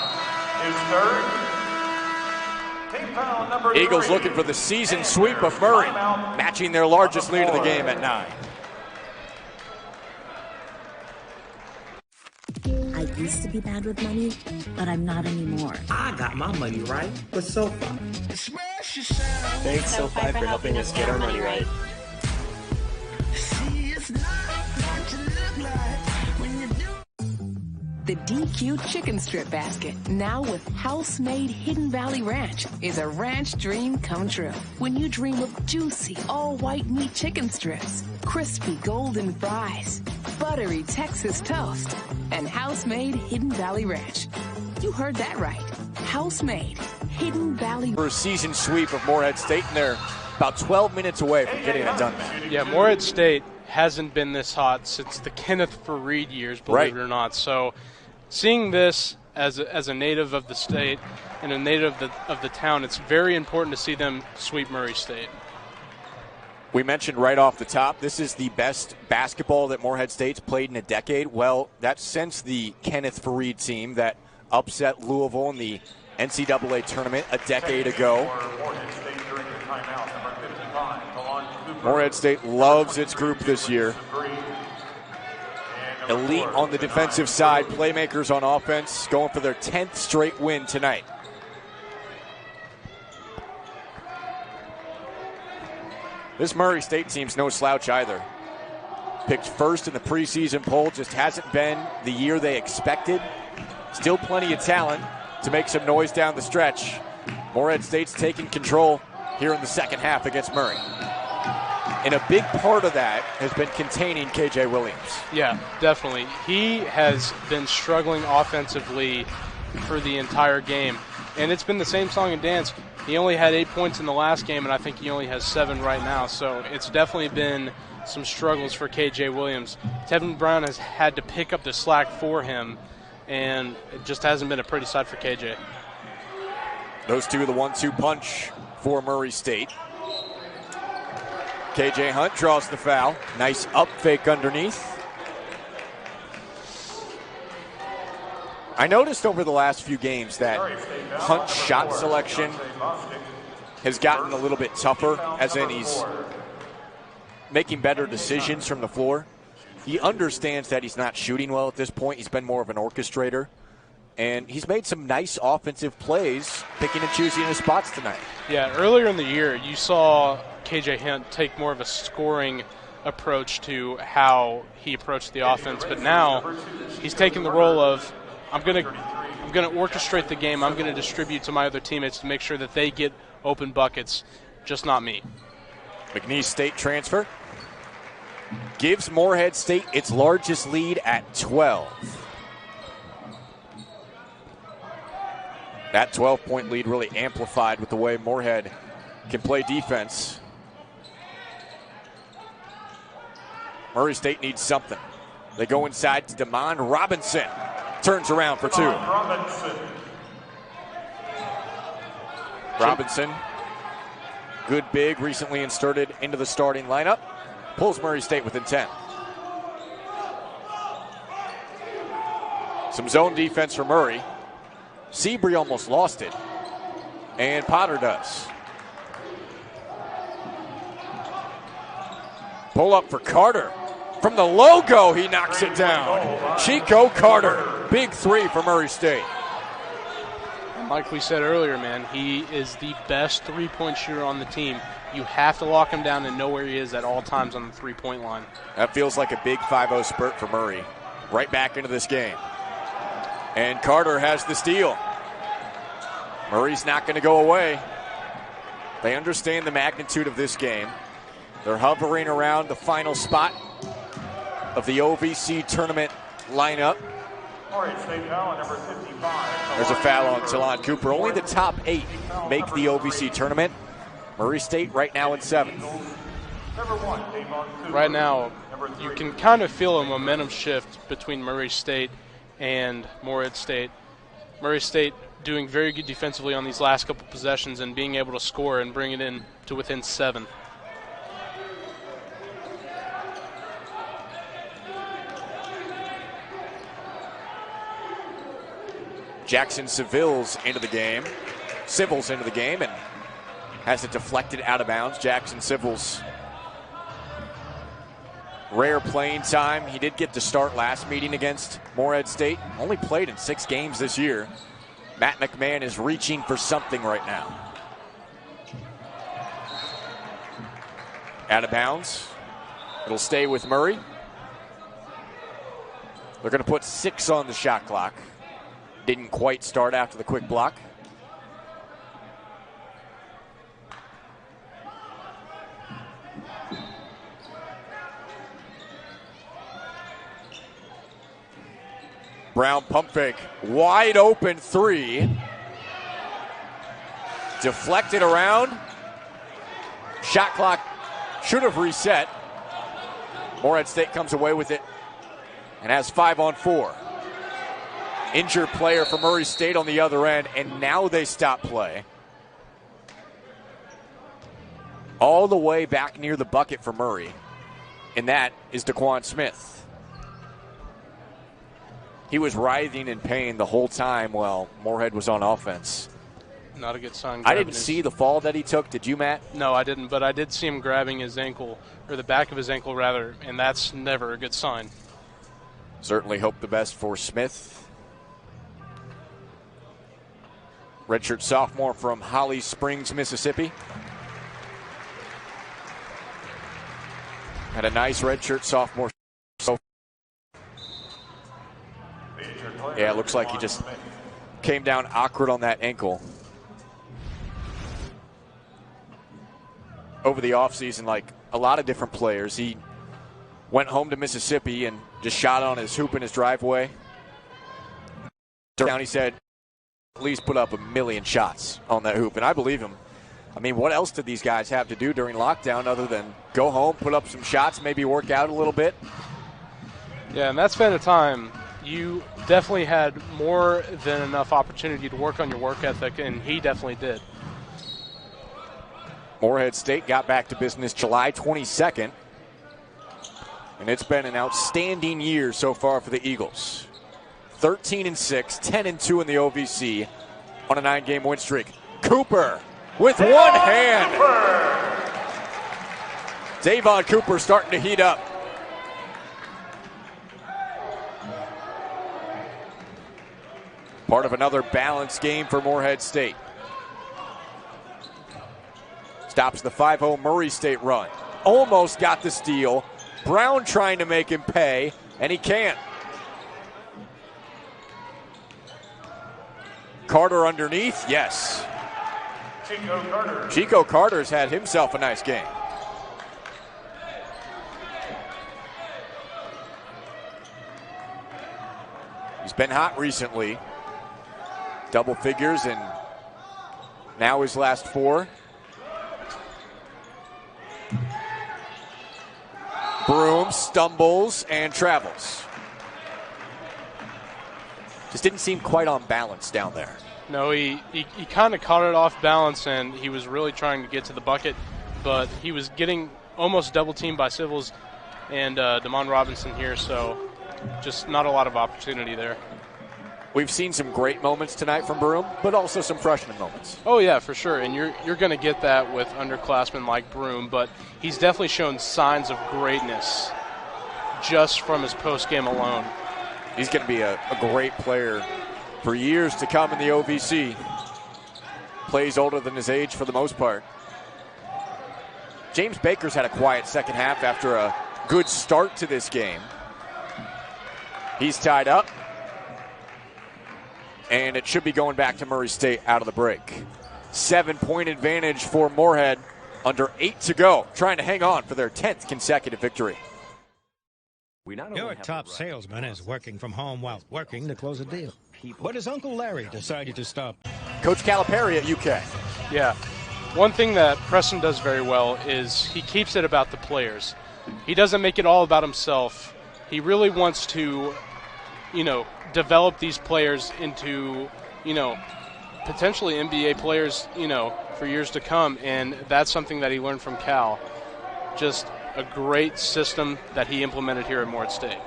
is third. Team foul number 3. Eagles looking for the season sweep of Murray, matching their largest lead of the game at 9. I used to be bad with money, but I'm not anymore. I got my money right with SoFi. Thanks, SoFi, for helping us get our money right. The DQ Chicken Strip Basket, now with house-made Hidden Valley Ranch, is a ranch dream come true. When you dream of juicy, all-white meat chicken strips, crispy golden fries, buttery Texas toast, and house-made Hidden Valley Ranch. You heard that right. House-made Hidden Valley. For a season sweep of Morehead State, and they're about 12 minutes away from getting it done. Yeah, Morehead State hasn't been this hot since the Kenneth Fareed years, believe it or not. So seeing this as a native of the state and a native of the town, it's very important to see them sweep Murray State. We mentioned right off the top, this is the best basketball that Morehead State's played in a decade. Well, that's since the Kenneth Fareed team that upset Louisville in the NCAA tournament a decade ago. Morehead State loves its group this year. elite on the defensive side, playmakers on offense, going for their 10th straight win tonight. This Murray State team's no slouch either. Picked first in the preseason poll, just hasn't been the year they expected. Still plenty of talent to make some noise down the stretch. Morehead State's taking control here in the second half against Murray. And a big part of that has been containing KJ Williams. Yeah, definitely. He has been struggling offensively for the entire game. And it's been the same song and dance. He only had 8 points in the last game, and I think he only has 7 right now. So it's definitely been some struggles for KJ Williams. Tevin Brown has had to pick up the slack for him, and it just hasn't been a pretty sight for KJ. Those two, the 1-2 punch for Murray State. KJ Hunt draws the foul. Nice up fake underneath. I noticed over the last few games that Hunt's shot selection has gotten a little bit tougher, as in he's making better decisions from the floor. He understands that he's not shooting well at this point. He's been more of an orchestrator. And he's made some nice offensive plays, picking and choosing his spots tonight. Yeah, earlier in the year, you saw KJ Hunt take more of a scoring approach to how he approached the offense. But now he's taking the role of, I'm going to orchestrate the game. I'm going to distribute to my other teammates to make sure that they get open buckets, just not me. McNeese State transfer gives Morehead State its largest lead at 12. That 12-point lead really amplified with the way Morehead can play defense. Murray State needs something. They go inside to Damon Robinson. Turns around for 2. Robinson, good big, recently inserted into the starting lineup. Pulls Murray State within 10. Some zone defense for Murray. Seabury almost lost it, and Potter does. Pull up for Carter. From the logo, he knocks it down. Chico Carter, big 3 for Murray State. Like we said earlier, man, he is the best three-point shooter on the team. You have to lock him down and know where he is at all times on the three-point line. That feels like a big 5-0 spurt for Murray. Right back into this game. And Carter has the steal. Murray's not going to go away. They understand the magnitude of this game. They're hovering around the final spot of the OVC tournament lineup. There's a foul on Talon Cooper. Only the top 8 make the OVC tournament. Murray State right now in 7th. Right now, you can kind of feel a momentum shift between Murray State and Morehead State. Murray State doing very good defensively on these last couple possessions and being able to score and bring it in to within 7. Jackson Civils into the game. Civils into the game and has it deflected out of bounds. Jackson Civils, rare playing time. He did get to start last meeting against Morehead State. Only played in 6 games this year. Matt McMahon is reaching for something right now. Out of bounds. It'll stay with Murray. They're going to put 6 on the shot clock. Didn't quite start after the quick block. Brown pump fake. Wide open 3. Deflected around. Shot clock should have reset. Morehead State comes away with it and has 5 on 4. Injured player for Murray State on the other end, and now they stop play. All the way back near the bucket for Murray, and that is Daquan Smith. He was writhing in pain the whole time while Morehead was on offense. Not a good sign. I didn't see the fall that he took. Did you, Matt? No, I didn't, but I did see him grabbing his ankle, or the back of his ankle rather, and that's never a good sign. Certainly hope the best for Smith. Redshirt sophomore from Holly Springs, Mississippi. Had a nice redshirt sophomore. Yeah, it looks like he just came down awkward on that ankle. Over the offseason, like a lot of different players, he went home to Mississippi and just shot on his hoop in his driveway. Down, he said, at least put up 1 million shots on that hoop, and I believe him. I mean, what else did these guys have to do during lockdown other than go home, put up some shots, maybe work out a little bit? Yeah, and that span of time, you definitely had more than enough opportunity to work on your work ethic, and he definitely did. Morehead State got back to business July 22nd, and it's been an outstanding year so far for the Eagles. 13-6, 10-2 in the OVC on a 9-game win streak. Cooper with one hand. Davon Cooper starting to heat up. Part of another balanced game for Morehead State. Stops the 5-0 Murray State run. Almost got the steal. Brown trying to make him pay, and he can't. Carter underneath, yes. Chico Carter's had himself a nice game. He's been hot recently. Double figures, and now his last 4. Broom stumbles and travels. Just didn't seem quite on balance down there. No, he kind of caught it off balance, and he was really trying to get to the bucket, but he was getting almost double teamed by Civils and Damon Robinson here, so just not a lot of opportunity there. We've seen some great moments tonight from Broom, but also some freshman moments. Oh, yeah, for sure. And you're going to get that with underclassmen like Broom, but he's definitely shown signs of greatness just from his post-game alone. He's going to be a great player for years to come in the OVC. Plays older than his age for the most part. James Baker's had a quiet second half after a good start to this game. He's tied up. And it should be going back to Murray State out of the break. 7-point advantage for Morehead under 8 to go, trying to hang on for their 10th consecutive victory. Your top salesman is working from home while working to close a deal. What has Uncle Larry decided to stop? Coach Calipari at UK. Yeah. One thing that Preston does very well is he keeps it about the players. He doesn't make it all about himself. He really wants to, develop these players into, potentially NBA players, for years to come. And that's something that he learned from Cal. Just a great system that he implemented here at Morehead State.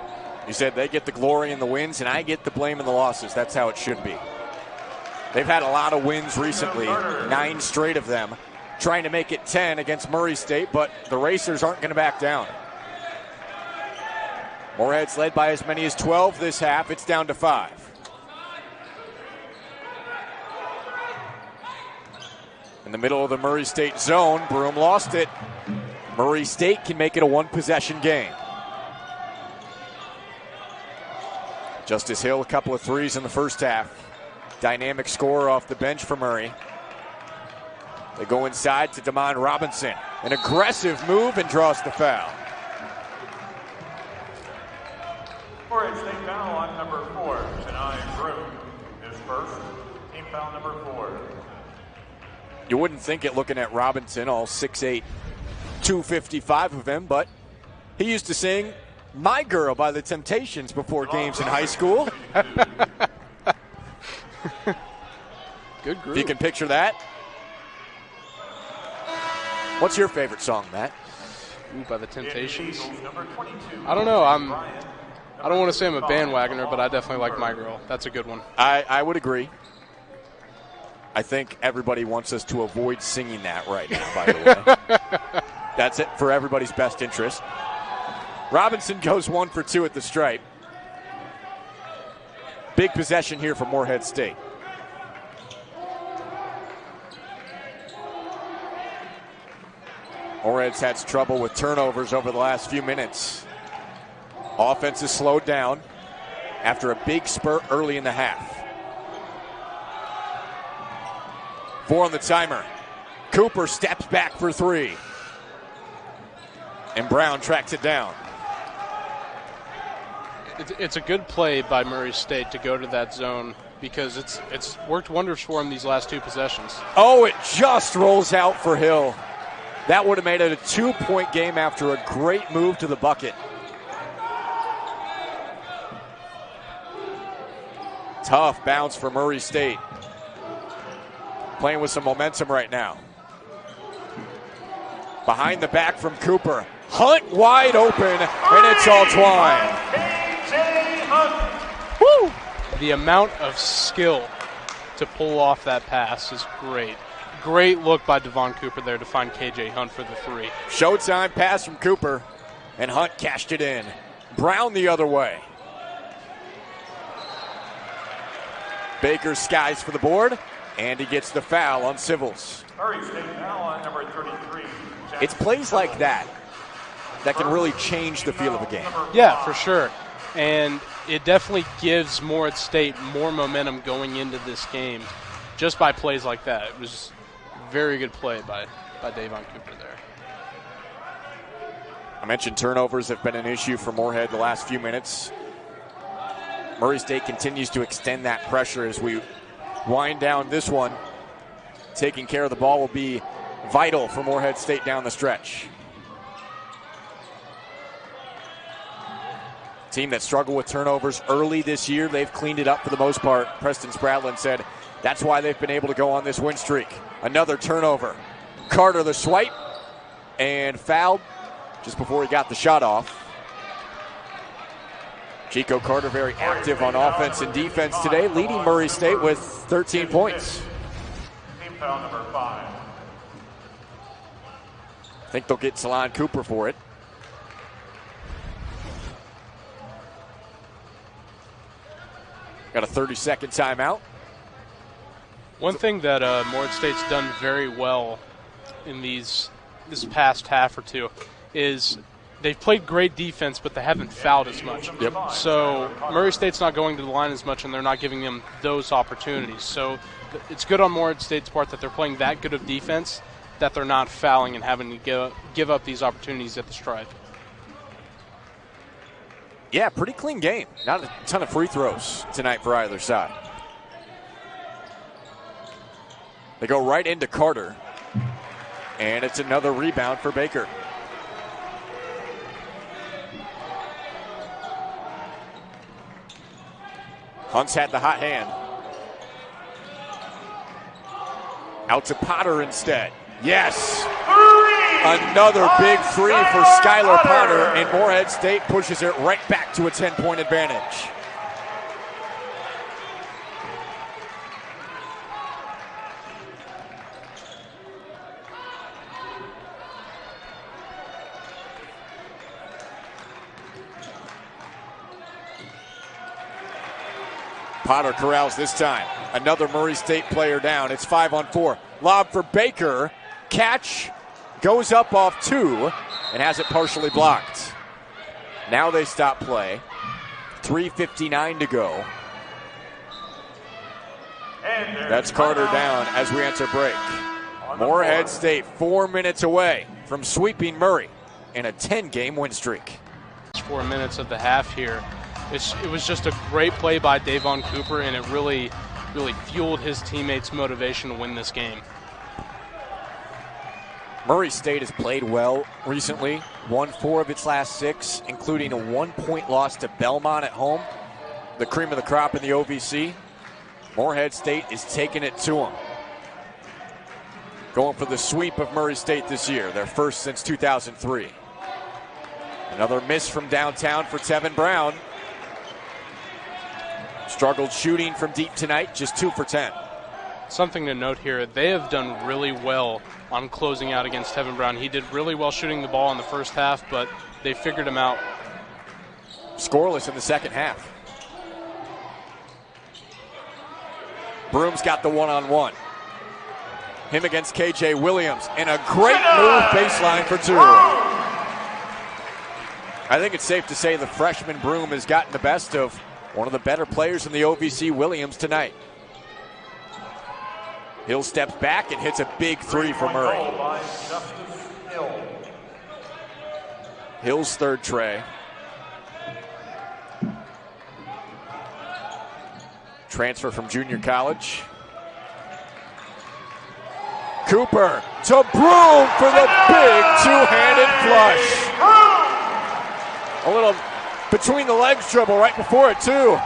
He said they get the glory in the wins, and I get the blame in the losses. That's how it should be. They've had a lot of wins recently, 9 straight of them, trying to make it 10 against Murray State, but the Racers aren't going to back down. Morehead's led by as many as 12 this half. It's down to 5. In the middle of the Murray State zone, Broom lost it. Murray State can make it a one-possession game. Justice Hill, a couple of threes in the first half. Dynamic scorer off the bench for Murray. They go inside to Damon Robinson. An aggressive move and draws the foul. Morehead State foul on number 4. Chennai Broom, his first, team foul number 4. You wouldn't think it looking at Robinson, all 6'8", 255 of him, but he used to sing My Girl by the Temptations before games in high school. Good group. If you can picture that. What's your favorite song, Matt? Ooh, by the Temptations. I don't know. I don't want to say I'm a bandwagoner, but I definitely like My Girl. That's a good one. I would agree. I think everybody wants us to avoid singing that right now, by the way. That's it for everybody's best interest. Robinson goes 1 for 2 at the stripe. Big possession here for Morehead State. Morehead's had trouble with turnovers over the last few minutes. Offense is slowed down after a big spurt early in the half. 4 on the timer. Cooper steps back for 3. And Brown tracks it down. It's a good play by Murray State to go to that zone because it's worked wonders for him these last 2 possessions. Oh, it just rolls out for Hill. That would have made it a 2-point game after a great move to the bucket. Tough bounce for Murray State. Playing with some momentum right now. Behind the back from Cooper. Hunt wide open, and it's all Twine. Woo! The amount of skill to pull off that pass is great. Great look by Devon Cooper there to find KJ Hunt for the 3. Showtime pass from Cooper, and Hunt cashed it in. Brown the other way. Baker skies for the board, and he gets the foul on Civils. Murray State foul on number 33. It's plays like that that can really change the feel of a game. Yeah, for sure. And it definitely gives Morehead State more momentum going into this game just by plays like that. It was a very good play by Devon Cooper there. I mentioned turnovers have been an issue for Morehead the last few minutes. Murray State continues to extend that pressure as we wind down this one. Taking care of the ball will be vital for Morehead State down the stretch. Team that struggled with turnovers early this year, they've cleaned it up for the most part. Preston Spradlin said that's why they've been able to go on this win streak. Another turnover. Carter the swipe and fouled just before he got the shot off. Chico Carter very active on offense and defense today, leading Murray State with 13 points. Team foul number 5. I think they'll get Salon Cooper for it. Got a 30-second timeout. One thing that Morehead State's done very well in this past half or two is they've played great defense, but they haven't fouled as much. Yep. So Murray State's not going to the line as much, and they're not giving them those opportunities. So it's good on Morehead State's part that they're playing that good of defense that they're not fouling and having to give up these opportunities at the stripe. Yeah, pretty clean game. Not a ton of free throws tonight for either side. They go right into Carter, and it's another rebound for Baker. Hunt's had the hot hand. Out to Potter instead. Yes! Another big three for Skylar Potter, and Morehead State pushes it right back to a 10-point advantage. Potter corrals this time. Another Murray State player down. It's 5-on-4. Lob for Baker. Catch. Goes up off 2 and has it partially blocked. Now they stop play. 3:59 to go. That's Carter down as we enter break. Morehead State 4 minutes away from sweeping Murray in a 10-game win streak. 4 minutes of the half here. It was just a great play by Devon Cooper, and it really fueled his teammates' motivation to win this game. Murray State has played well recently, won 4 of its last 6, including a 1-point loss to Belmont at home, the cream of the crop in the OVC. Morehead State is taking it to them. Going for the sweep of Murray State this year, their first since 2003. Another miss from downtown for Tevin Brown. Struggled shooting from deep tonight, just 2 for 10. Something to note here, they have done really well on closing out against Tevin Brown. He did really well shooting the ball in the first half, but they figured him out. Scoreless in the second half. Broom's got the one-on-one. Him against KJ Williams, and a great move baseline for two. I think it's safe to say the freshman Broom has gotten the best of one of the better players in the OVC, Williams, tonight. Hill steps back and hits a big three for Murray. Hill's third tray. Transfer from junior college. Cooper to Broom for the big two-handed flush. A little between the legs dribble right before it, too.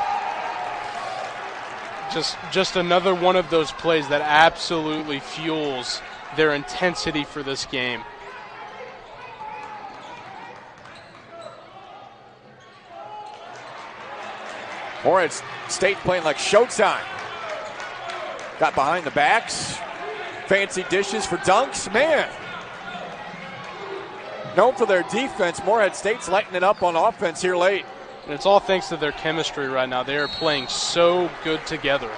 Just another one of those plays that absolutely fuels their intensity for this game. Morehead State playing like showtime. Got behind the backs. Fancy dishes for dunks. Man. Known for their defense, Morehead State's lighting it up on offense here late. And it's all thanks to their chemistry right now. They are playing so good together.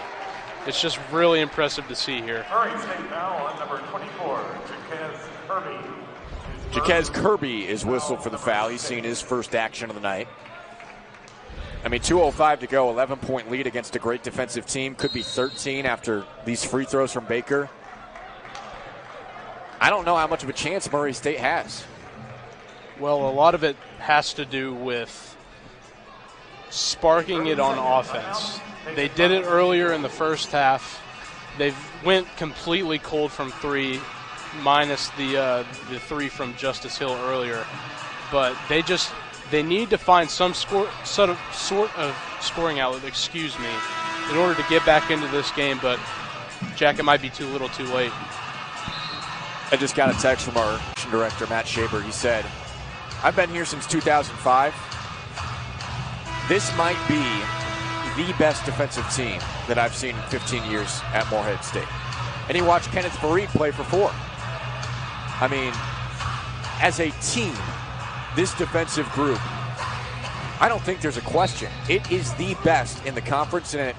It's just really impressive to see here. Murray State now on number 24, Jaquez Kirby. Jaquez Kirby is whistled for the foul. He's seen his first action of the night. I mean, 2:05 to go, 11-point lead against a great defensive team. Could be 13 after these free throws from Baker. I don't know how much of a chance Murray State has. Well, a lot of it has to do with sparking it on offense. They did it earlier in the first half. They went completely cold from three, minus the three from Justice Hill earlier. But they need to find some sort of scoring outlet, in order to get back into this game. But Jack, it might be too little, too late. I just got a text from our director, Matt Shaber. He said, "I've been here since 2005. This might be the best defensive team that I've seen in 15 years at Morehead State." And he watched Kenneth Fareed play for 4. I mean, as a team, this defensive group, I don't think there's a question. It is the best in the conference, and it,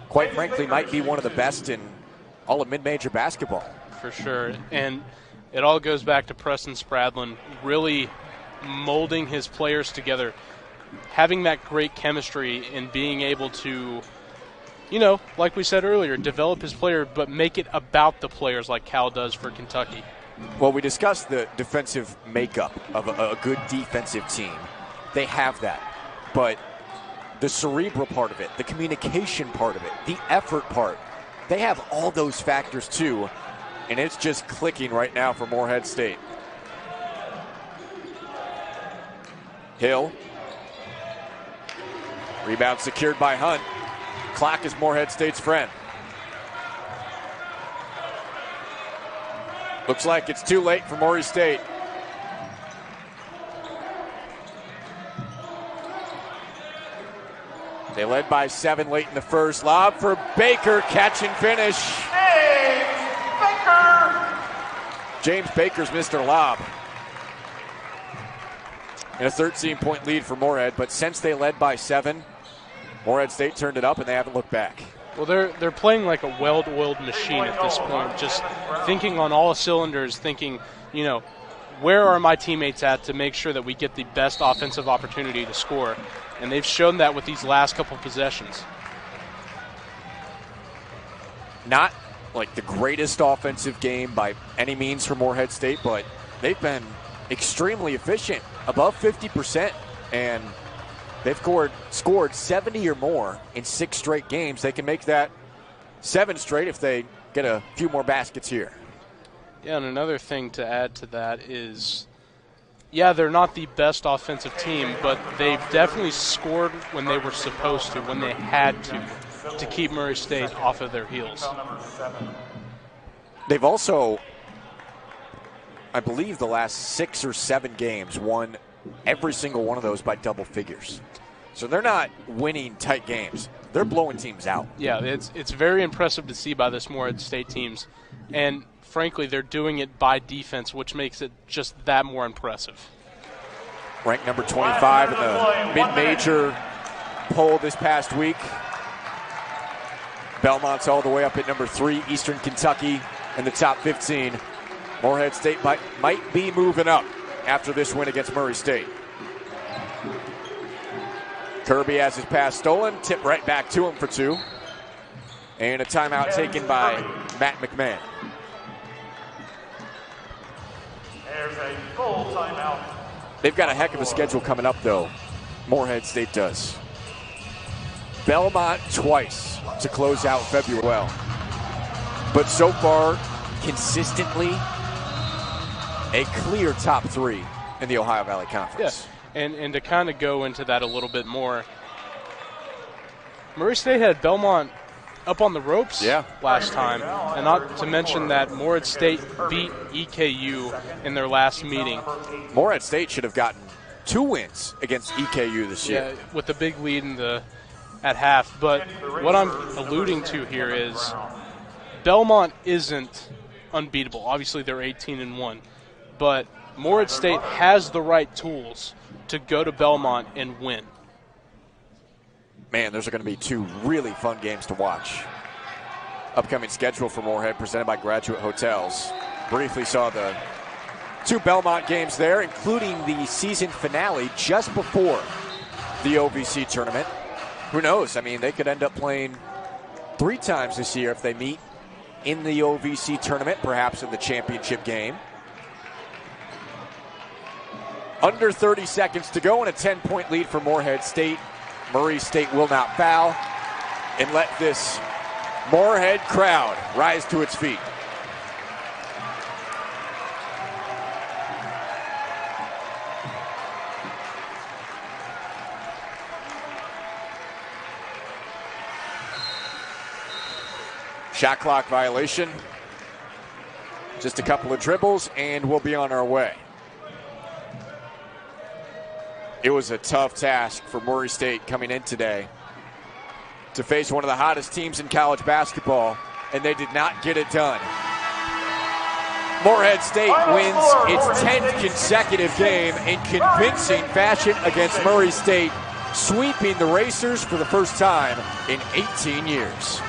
quite frankly, might be one of the best in all of mid-major basketball. For sure. And it all goes back to Preston Spradlin really molding his players together, having that great chemistry and being able to, like we said earlier, develop his player, but make it about the players like Cal does for Kentucky. Well, we discussed the defensive makeup of a good defensive team. They have that. But the cerebral part of it, the communication part of it, the effort part, they have all those factors too, and it's just clicking right now for Morehead State. Hill. Rebound secured by Hunt. Clock is Morehead State's friend. Looks like it's too late for Murray State. They led by 7 late in the first. Lob for Baker, catch and finish. James Baker's Mr. Lob. And a 13-point lead for Morehead, but since they led by 7, Morehead State turned it up and they haven't looked back. Well, they're playing like a well-oiled machine at this point, just thinking on all cylinders, thinking, where are my teammates at to make sure that we get the best offensive opportunity to score? And they've shown that with these last couple possessions. Not like the greatest offensive game by any means for Morehead State, but they've been extremely efficient, above 50%, and they've scored 70 or more in 6 straight games. They can make that 7 straight if they get a few more baskets here. Yeah, and another thing to add to that is, they're not the best offensive team, but they've definitely scored when they were supposed to, when they had to keep Murray State off of their heels. They've also, I believe, the last 6 or 7 games won every single one of those by double figures. So they're not winning tight games. They're blowing teams out. Yeah, it's very impressive to see by this Morehead State teams. And frankly, they're doing it by defense, which makes it just that more impressive. Ranked number 25 in the mid-major poll this past week. Belmont's all the way up at number 3, Eastern Kentucky in the top 15. Morehead State might be moving up after this win against Murray State. Kirby has his pass stolen, tip right back to him for 2. And a timeout taken by Matt McMahon. There's a full timeout. They've got a heck of a schedule coming up, though. Morehead State does. Belmont twice to close out February well. But so far, consistently, a clear top 3 in the Ohio Valley Conference. Yeah. And to kind of go into that a little bit more, Murray State had Belmont up on the ropes last time. And not to mention that Morehead State beat EKU in their last meeting. Morehead State should have gotten 2 wins against EKU this year. Yeah, with the big lead at half. But what I'm alluding to here is Belmont isn't unbeatable. Obviously, they're 18-1. But Morehead State has the right tools to go to Belmont and win. Man, those are going to be 2 really fun games to watch. Upcoming schedule for Morehead presented by Graduate Hotels. Briefly saw the 2 Belmont games there, including the season finale just before the OVC tournament. Who knows? I mean, they could end up playing 3 times this year if they meet in the OVC tournament, perhaps in the championship game. Under 30 seconds to go and a 10-point lead for Morehead State. Murray State will not foul and let this Morehead crowd rise to its feet. Shot clock violation. Just a couple of dribbles and we'll be on our way. It was a tough task for Murray State coming in today to face one of the hottest teams in college basketball, and they did not get it done. Morehead State wins its 10th consecutive game in convincing fashion against Murray State, sweeping the Racers for the first time in 18 years.